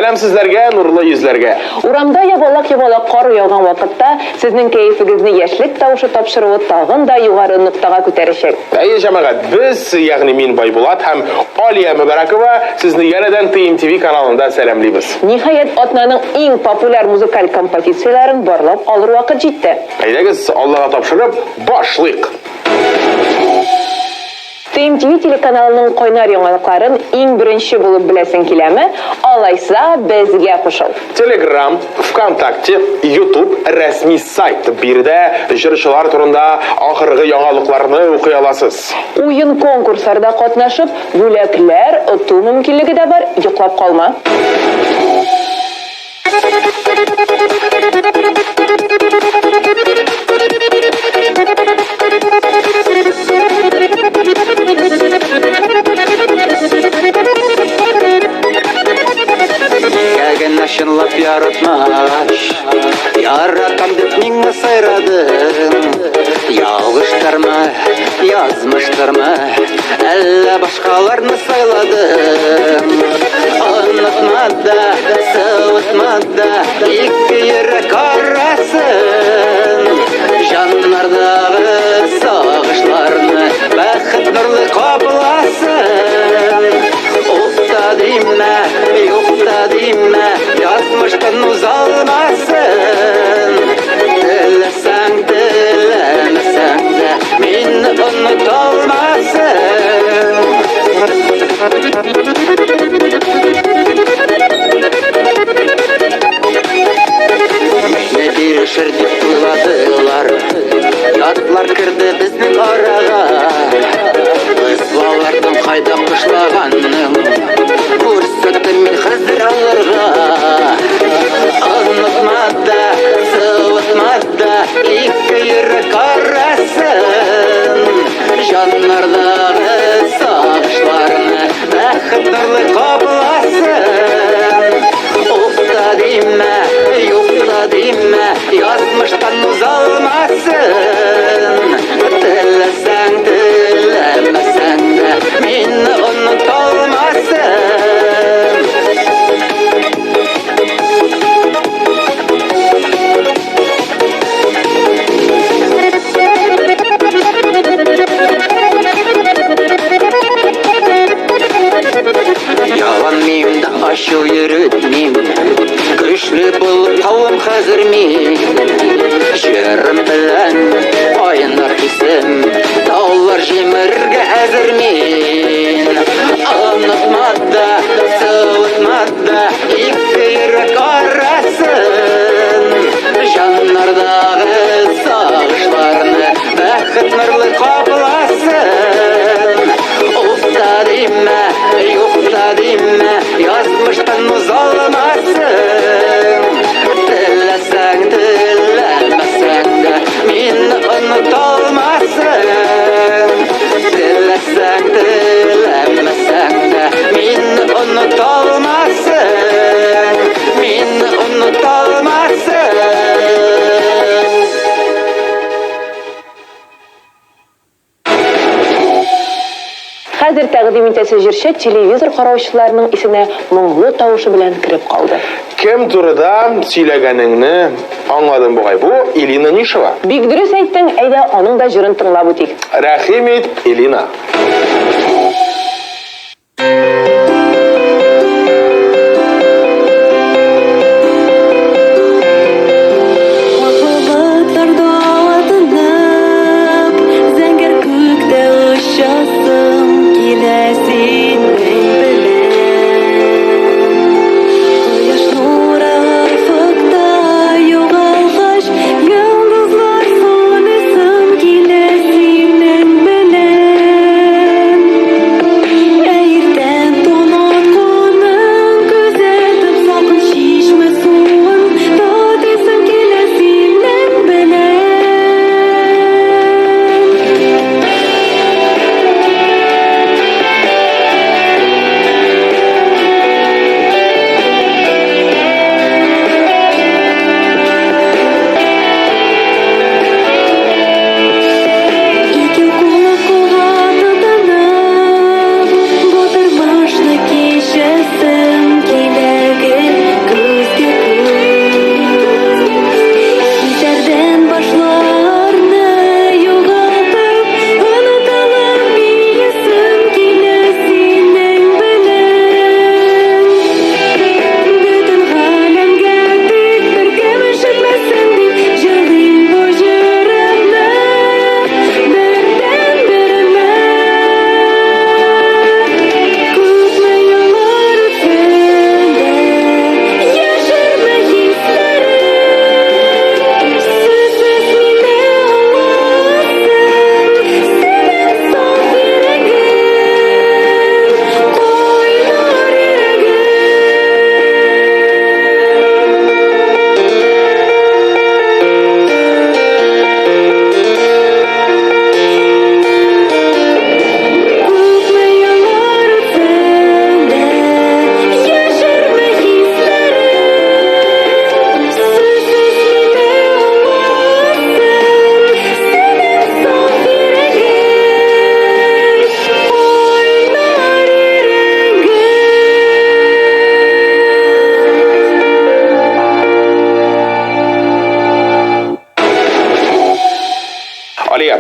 Сәлам сезләргә, нурлы йөзләргә. Урамда ябалак кар яуган вакытта сезнең кәефегезне яшьлек тавышы тапшыруы тагын да югары ноктага күтәрешәк. Әйе, җәмәгать, biz, ягъни мин Байбулат һәм Алия Мөбаракова сезне янәдән TMTV каналында сәламлыйбыз. Ниһаять, атнаның иң популяр музыкаль композицияләрен барлап алыр вакыт җитте. Әйдәгез, Аллага тапшырып, башлыйк. TMTV телеканалының кайнар яңалыкларын иң беренче булып беләсең киләме? Алайса, безгә кушыл. Telegram, ВКонтакте, YouTube, рәсми сайт. Бирдә җырчылар турында ахыргы яңалыкларны укый аласыз. Уен конкурсларда катнашып, бүләкләр оту мөмкинлеге дә бар, йоклап калма. Чынлап яратмаш, яратам деп миңа сайрадың. Ялгыштырма, язмыштырма, әллә башкаларны сайладың. Онытма да, сылытма да, ике йөрәк арасын. Жаннардагы сагышларны бәхет нурлы капласын. Укта димә, юкта димә, язмыштан узалмасын. Теләсәң, теләмәсәң дә, мине оныталмасын. Мине бирешер дип уйладылар, ятлар керде безнең арага. Кызларның кайда кышлаганның, күрсәтте мин хәзер алырга. Онытма да, сылытма да, ике йөрәк арасын. Жаннардагы сагышларны бәхет нурлы капласын. Укта димә, юкта димә, язмыштан узалмасын. Теләсәң, теләмәсәң дә, мине оныталмасын. Ялан миемдә ачу йөрәкмин, көчле булып калам хәзер мин. Җырым белән айнар исем, таулар җимерергә әзер мин. Онытма да, сылытма да, ике йөрәк арасын. Жаннардагы сагышларны бәхет нурлы капласын. Укта димә, юкта димә, язмыштан узалмасын. Теләсәң, теләмәсәң дә, мине оныталмасын. Теләсәң, теләмәсәң дә, мине оныталмасын. Мине оныталмасын. Хәзер тәкъдим итәсе җырчы телевизор караучыларының исенә моңлы тавышы белән кирип калды. Кем турыда сөйләгәнеңне аңладым бугай. Бу Илина Нишева. Бик дөрес әйттең, әйдә аның да җырын тыңлап үтик. Рәхим ит, Илина.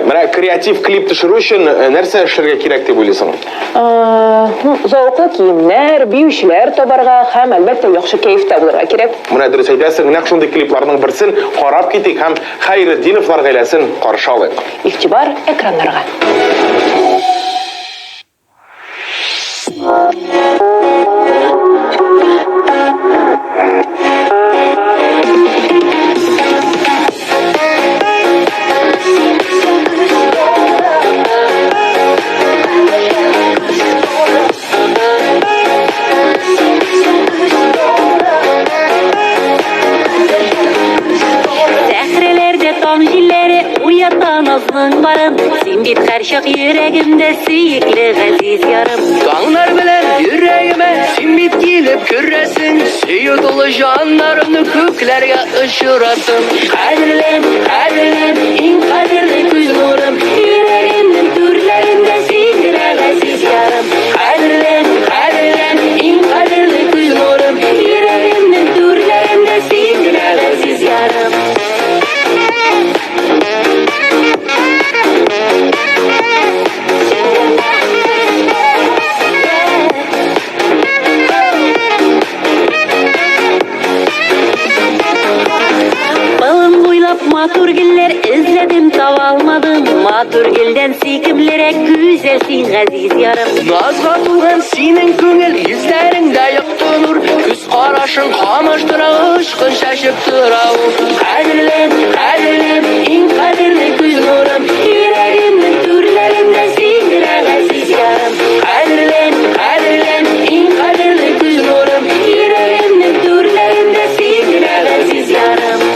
Менә креатив клип төшерү өчен нәрсә эшләргә кирәк дип уйлыйсың? Зауыклы киемнәр, биючеләр табарга һәм әлбәттә яхшы кәефтә булырга кирәк. Менә дөрес әйтәсең, нәкъ шундый клипларның берсен карап китик һәм Хәйретдиновлар гаиләсен каршы алыйк. Игътибар экраннарга. Сәхреләрдә таң җилләре уята назның барын. Син бит һәр чак йөрәгемдә сөекле газиз ярым. Таңнар белән йөрәгемә син бит килеп керәсең. Сөю тулы җаннарымны күкләргә очыратым. Кадерлем, кадерлем, иң кадерле күз нурым. Йөрәгемнең түрләрендә син генә газиз ярым. Кадерлем, кадерлем, иң кадерле күз нурым. Йөрәгемнең түрләрендә син генә газиз ярым. Балын буйлап матур гөлләр эзләдем, таба алмадым. Матур гөлдән сөйкемлерәк гүзәл син газиз ярым. Назга тулган синең күңел йөзләреңдә якты нур. Күз карашың камыштыра ышкын чәчеп тора ул. Кадерлем, кадерлем, иң кадерле күз нурым. Йөрәгемнең түрләрендә син генә газиз ярым. Кадерлем, кадерлем, иң кадерле күз нурым. Йөрәгемнең түрләрендә син генә газиз ярым.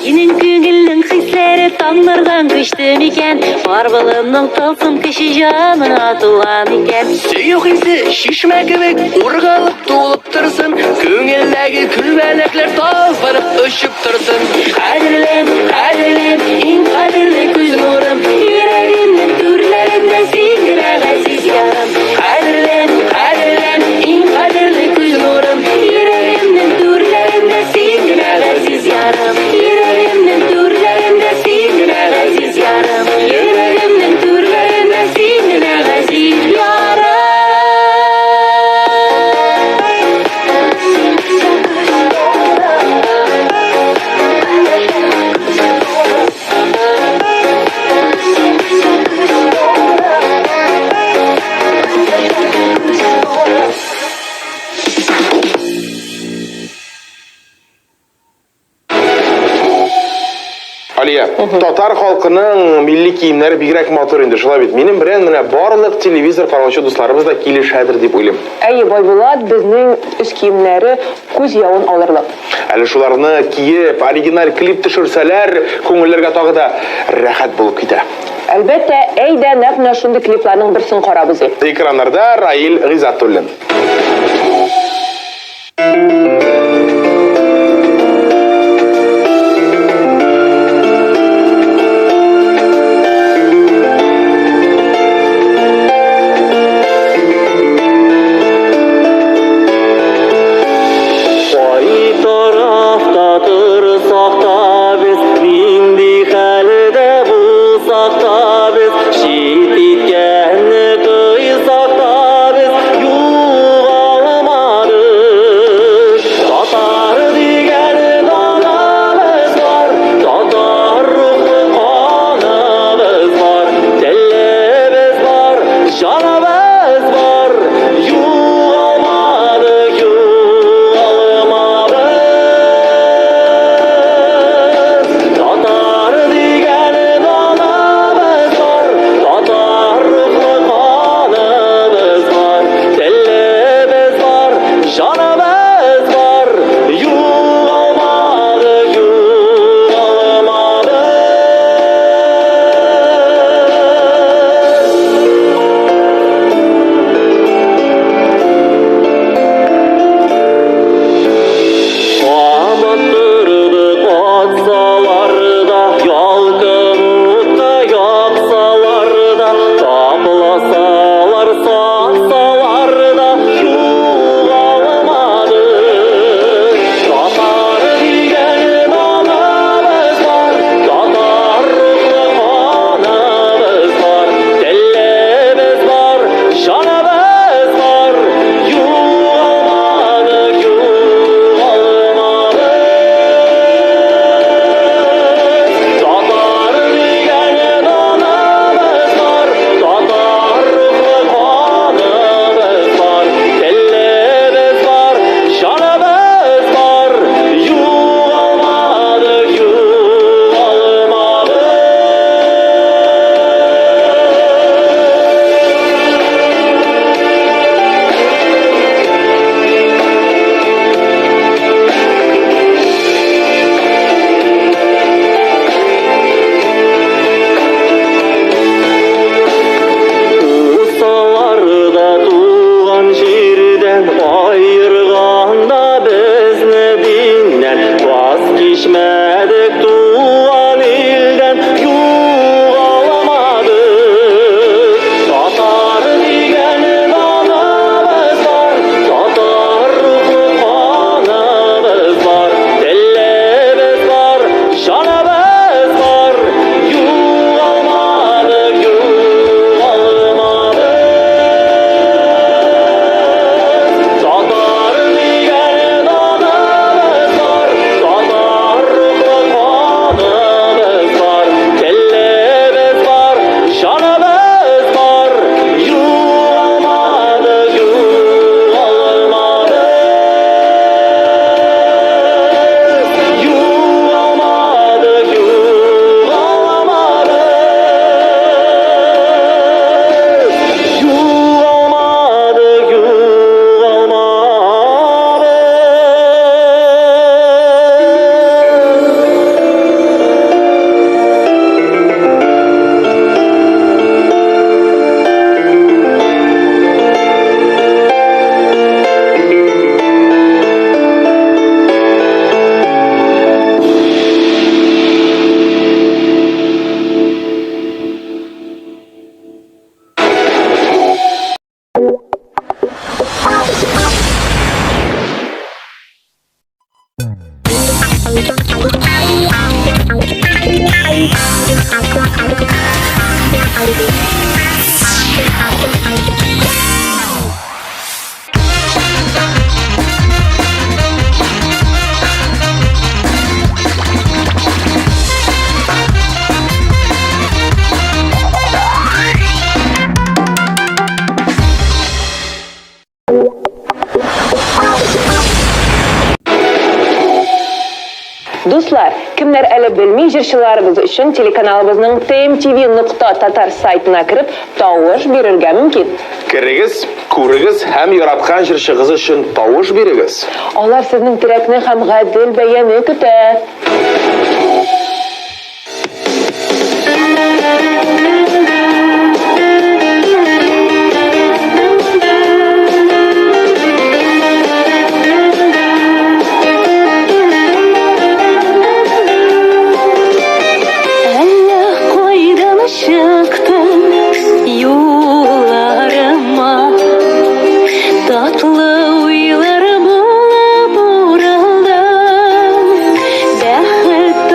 Синең күңелнең хисләре таңнардан көчте микән? Барбылымның тылсым кеше җанына тулган икән. Сөю хисе шишмә кебек ургалып тулып торсын. Күңелдәге күлбәләкләр табырып очып торсын. Кадерлем, кадерлем, иң кадерле күз нурым. Йөрәгемнең түрләрендә син генә газиз ярым. Кадерлем, кадерлем, иң кадерле күз нурым. Йөрәгемнең түрләрендә син генә газиз ярым. Йөрәгемнең түрләрендә син генә газиз ярым. Йөрәгемнең түрләрендә син генә газиз ярым. Алия, татар халкының милли киемнәре бигрәк матур инде, шулай бит. Минем белән менә барлык телевизор караучы дусларыбыз да килешәдер дип уйлыйм. Әйе, Байбулат, безнең үз киемнәре күз явын алырлык. Әле шуларны киеп, оригиналь клип төшерсәләр, күңелләргә тагы да рәхәт булып китә. Әлбәттә, әйдә нәкъ менә шундый клипларның берсен карабыз. Экраннарда Раил Гыйзатуллин. Дуслар, кемнәр әле белми, җырчыларыбыз өчен телеканалыбызның tmtv.tatar сайтына кереп, тавыш бирергә мөмкин. Керегез, күрегез һәм яраткан җырчыгыз өчен тавыш бирегез. Алар сезнең теләкне һәм гадел бәяне көтә. Әллә кайдан чыктың юлларыма, татлы уйлар булып уралдың, бәхет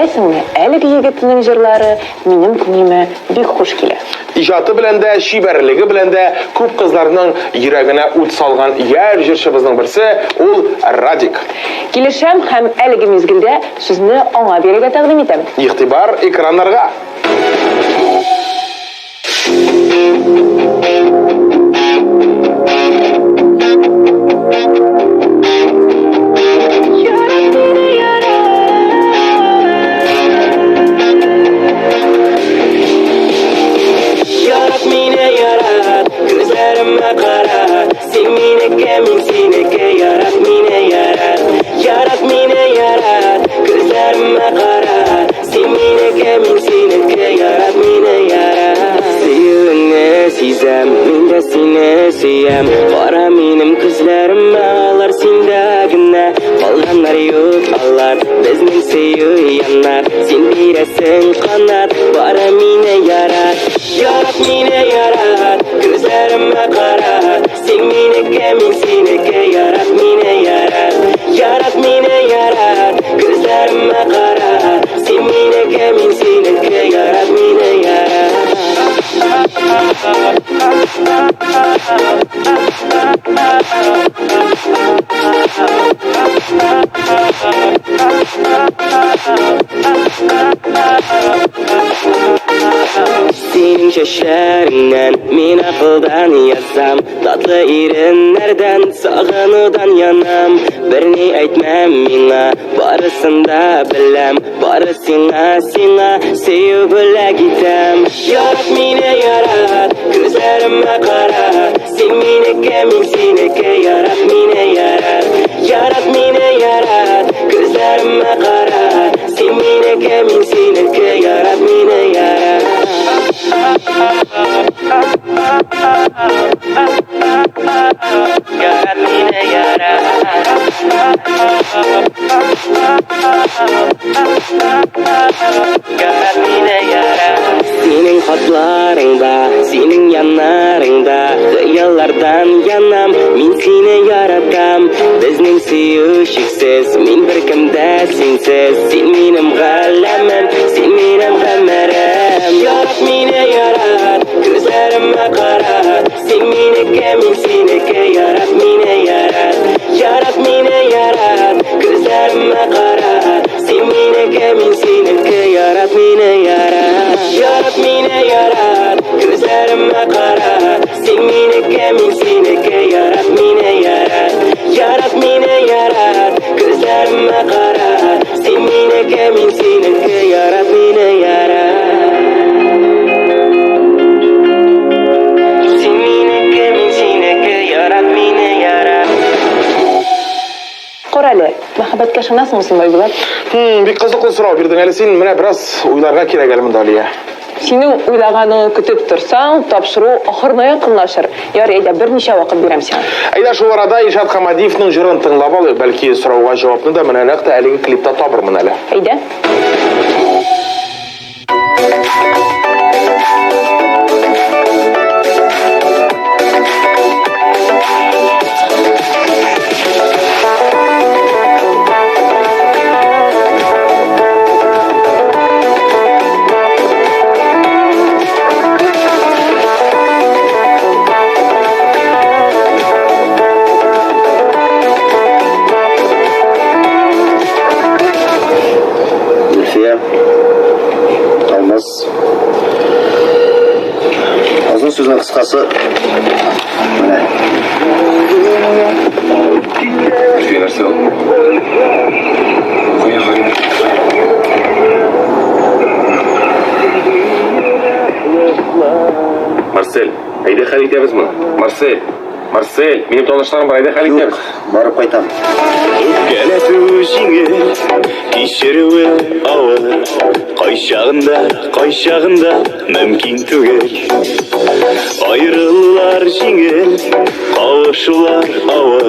Беләсеңме, әлеге егетнең җырлары минем күңелемә бик хуш килә. İjаты белән дә, шибәрлеге белән дә күп кызларның йөрәгенә ут салган яр җырчыбызның берсе ул Радик. Килешәм һәм әлеге мизгелдә сүзне аңа бирергә тәкъдим итәм. Игътибар экраннарга. Yarat mine yarat, gözlerime karat. Sen mineke min sineke yarat mine yarat. Yarat mine yarat, gözlerime karat. Sen mineke min sineke yarat mine yarat. Sevini sizem, min de seni siyem. Kara minim gözlerim ağlar sindagine. Kalganlar yok ağlar, bizning seyu yanar. Sen biresin kanat, bara mine yarat. Yarat mine yarat, gözlerime karat. Sen mineke min sineke yarat mine yarat. Yarat mine yarat, gözlerime karat. Sen mineke min sineke yarat mine yarat. Senin şeşerinden min akıldan yazsam. Tatlı irinlerden sağınıdan yanam. Birini aytmam mina, barısında bilem. Barı sina sevip öyle gitem. Yarat mine yarat, gözlerime karat. Sen mineke min sineke yarat mine yarat. Yarat mine yarat, gözlerime karat. Sen mineke min sineke yarat mine yarat. Yarat mine yarat. Yarat mine yarat. Senin hatlarında, senin yanlarında, hıyallardan yanam, min seni yaratam. Bizning sevişiksiz, min bir kimde sensiz. Sen minim galamim, sen minim gamerim. Yarat mine yarat, gözlerime karat. Sen mineke min sineke yarat mine yarat. Yarat mine yarat, gözlerime karat. Sen mineke min sineke yarat mine yarat. Yarat mine yarat, gözlerime karat. Sen mineke min sineke yarat mine yarat. Yarat mine yarat, gözlerime karat. Sen mineke min sineke yarat mine yarat. Sen mineke min sineke yarat mine yarat. Корале, мәхәббәткә ышанасыңмы син Байбулат? Бик кызыклы сорау бирдең әле син. Менә бераз уйларга кирәк әле монда Алия. Синең уйлаганыңны көтеп торсаң, тапшыру ахырына якынлашыр. Ярый, әйдә берничә вакыт бирәм сиңа. Әйдә шул арада Ишат Хамадиевның җырын тыңлап алыйк. Бәлки сорауга җавапны да менә нәкъ әлеге клипта табырмын әле. Әйдә. Алмаз. Uzun sözün kıskası. Böyle. Bir narsa yok. Marcel, әйдә хәл итәбез моны. Марсель, минем танышларым бар, әйдә хәл итәбез. Барып кайтам. Гәләтү җиңел, кичерүе авыр. Кайчагында мөмкин түгел. Аерылулар җиңел, кавышулар авыр.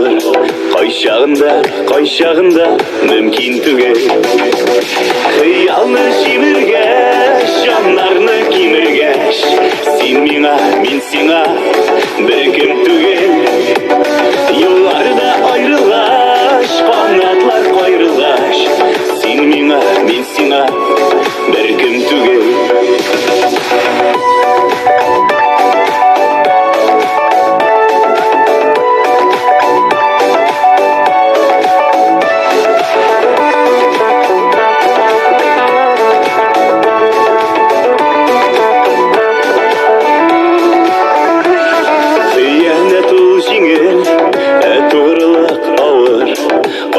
Кайчагында мөмкин түгел. Хыялны җимергәч, җаннарны кимергәч, син миңа, мин сиңа бер кем түгел. Юлларда аерылаш, канатлар кайрылаш, син миңа, мин сиңа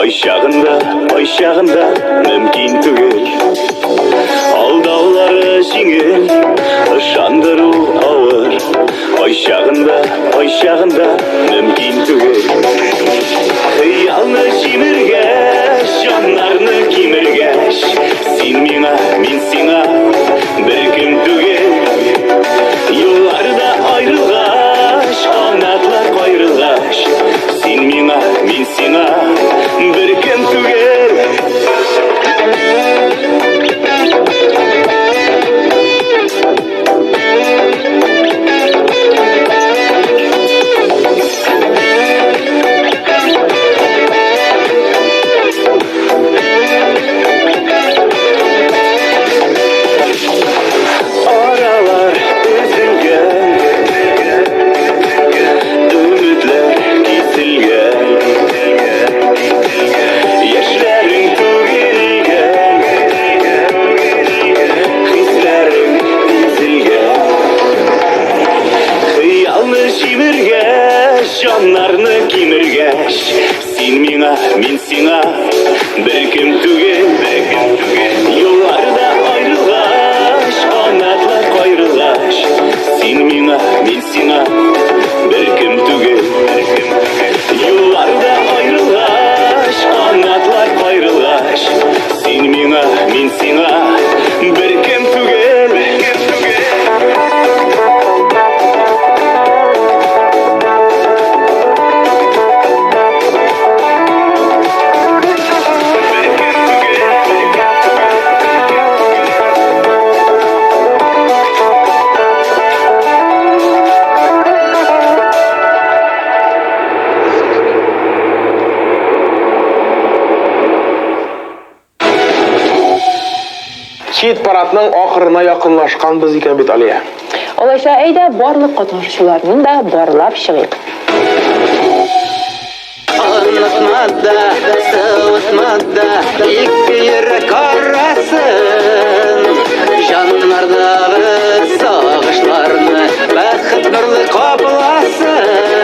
Ой мүмкін түгел Алдаулары жеңіл Ышандыру ауыр Ой шағында мүмкін түгел Қиялны жиміргеш Жанарны кеміргеш Сен меңа, мен сеңа Бір кім түгел Yollarda ayrılgaş Qanatlar qayrılgaş Sen mеңа, мен сеңа Bir kim түгел Aralar üzülgen Ümitler kesilgen Yaşların tükengen Hislerin üzülgen Kıyalını şimirgeş Canlarını kemirgeş Sen mеңа, мен сеңа Bir kim түгел Yollarda ayrılgaş Qanatlar qayrılgaş Sen mеңа, мен сеңа Bir kim түгел Yollarda ayrılgaş Qanatlar qayrılgaş Sen mеңа, мен сеңа Bir kim түгел Хит парадның ақырына якынлашканбыз икән бит, Алия. Олайша әйдә барлык катнашучыларны да барлап чыгыйк. Anlatmada, sıvıtmada İki yürek arasın Canlarдағы sağışlarını Бақыт нұрлы қапыласын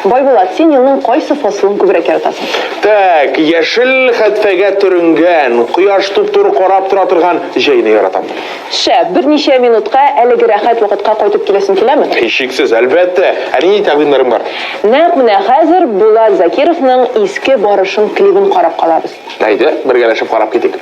Байбулат, сен елның кайсы фасылын күбрәк яратасың? Так, яшел хәтфәгә төрөнгән, кояш туп-туры карап тора торган җәйне яратам. Шәп, берничә минутка әлеге рәхәт вакытка кайтып киләсең киләме? Һичшиксез, әлбәттә. Әни тәкъдимнәрем бар. Нәкъ менә хәзер Булат Закировның иске барышын клибын карап калабыз. Әйдә, бергәләшеп карап китик.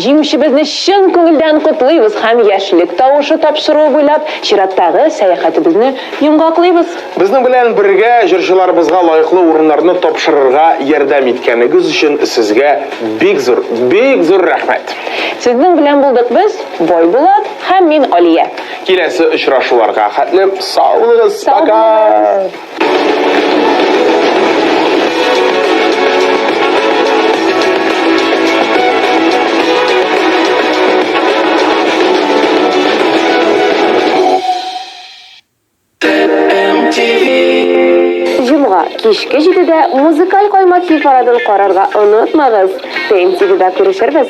Җиңүчебезне чын күңелдән котлыйбыз һәм яшьлек тавышы тапшыру буйлап чираттагы сәяхәтебезне йомгаклыйбыз. Безнең белән бергә җырчыларыбызга лаеклы урыннарны тапшырырга ярдәм иткәнегез өчен сезгә бик зур рәхмәт. Сезнең белән булдык без, Бойбулат һәм мин Алия. Киләсе очрашуларга хәтле саулыгыз, пока. Җомга кичке 7-дә музыкаль каймак парадын карарга онытмагыз. TMTV'дә күрешербез.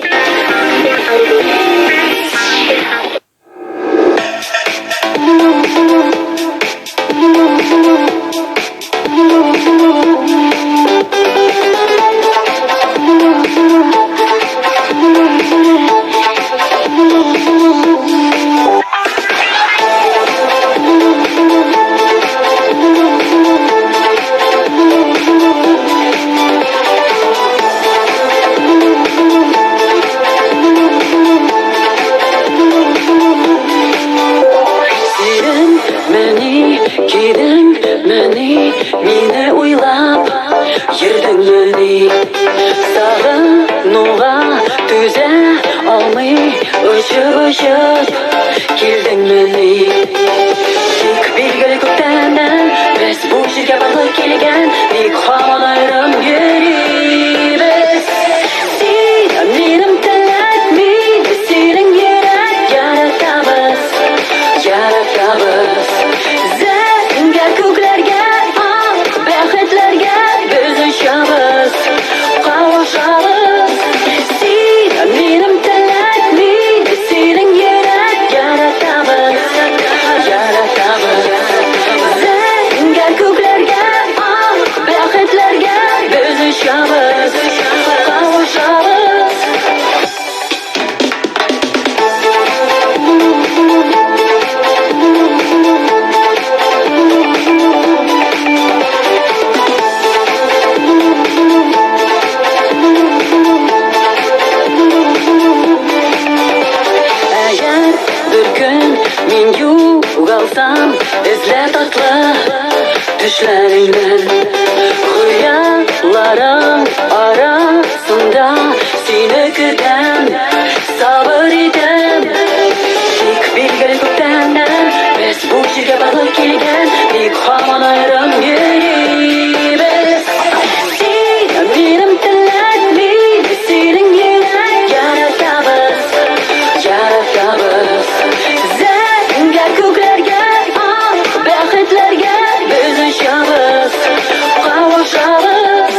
Мине уйлап йөрдең мени, сагынуга түзә алмый, очып килдең мени. Тик билгеле күптәннән без бу җиргә барлык килгән, бик һаман аерым йөрибез. Син минем теләк, мин синең йөрәк, яратабыз. Зәңгәр күкләргә, бәхетләргә без очабыз, кавышабыз. Син минем теләк, мин синең йөрәк, яратабыз. Зәңгәр күкләргә, бәхетләргә без очабыз, кавышабыз. Мин югалсам, эзлә татлы төшләреңнән, хыялларың арасында сине көтәм, сабыр итәм. Тик билгеле күптәннән без бу җиргә барлык килгән, бик һаман аерым йөрибез. Син минем теләк, мин синең йөрәк, яратабыз. Зәңгәр күкләргә, бәхетләргә без очабыз, кавышабыз.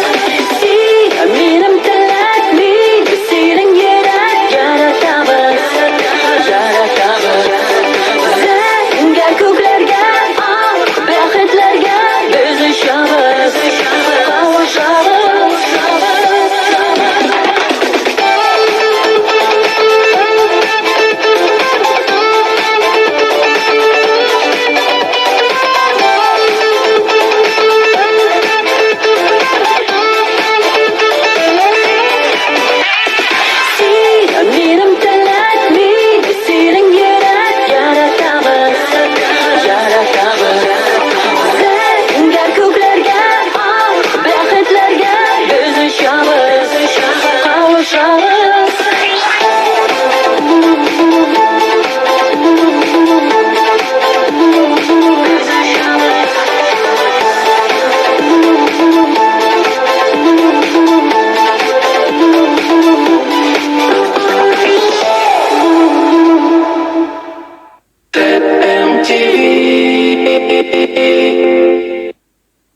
Син минем теләк, мин синең йөрәк, яратабыз. Зәңгәр күкләргә, бәхетләргә без очабыз, кавышабыз.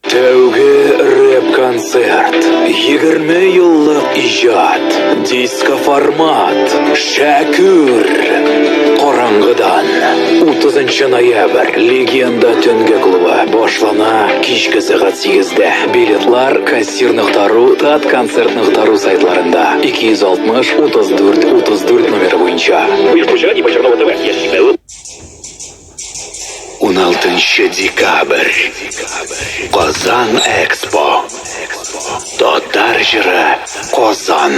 Тәүге рэп-концерт, 20 еллык иҗат, диско-формат, Шәкүр. Караңгыдан 30 ноябрь Легенда төнге клубы башлана кичке сәгать 8-дә. Билетлар кассир.ру, Татконцерт.ру сайтларында 260-34-34 номеры буенча. 16 декабрь Казан Экспо. Татар җыры Казан.